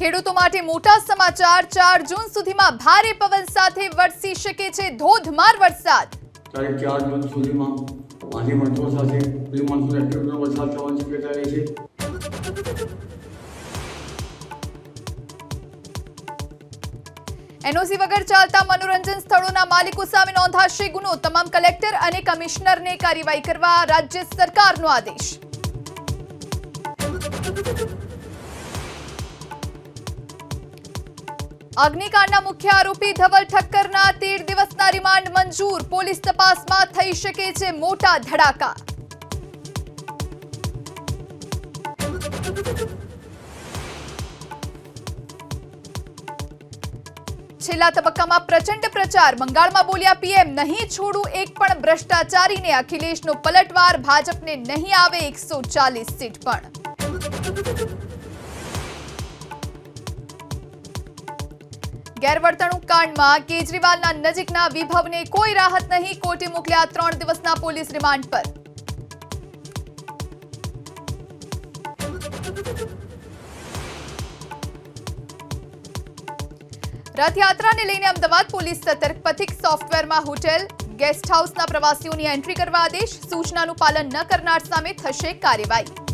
ખેડૂતો માટે મોટા સમાચાર 4 જૂન સુધીમાં ભારે પવન સાથે વરસી શકે છે ધોધમાર વરસાદ। તારીખ 4 જૂન સુધીમાં આંધી મટકો સાથે પ્રી મોન્સૂન એક્ટિવિટીનો વરસાદ થવાની શક્યતા રહે છે। એનઓસી વગર ચાલતા મનોરંજન સ્થળોના માલિકો સામે નોંધાશે ગુનો। તમામ કલેક્ટર અને કમિશનરને કાર્યવાહી કરવા રાજ્ય સરકારનો આદેશ। અગ્નિકાંડના મુખ્ય આરોપી ધવલ ઠક્કરના 13 દિવસના રિમાન્ડ મંજૂર। પોલીસ તપાસમાં થઈ શકે છે મોટા ધડાકા। છેલ્લા તબક્કામાં પ્રચંડ પ્રચાર। બંગાળમાં બોલ્યા પીએમ, નહીં છોડું એક પણ ભ્રષ્ટાચારીને। અખિલેશનો પલટવાર, ભાજપને નહીં આવે 140 સીટ પણ। ગેરવર્તણૂક કાંડમાં કેજરીવાલના નજીકના વિભવને કોઈ રાહત નહીં। કોર્ટે મોકલ્યા 3 દિવસના પોલીસ રિમાન્ડ પર। રથયાત્રાને લઈને અમદાવાદ પોલીસ સતર્ક। પથિક સોફ્ટવેરમાં હોટેલ ગેસ્ટ હાઉસના પ્રવાસીઓની એન્ટ્રી કરવા આદેશ। સૂચનાનું પાલન ન કરનાર સામે થશે કાર્યવાહી।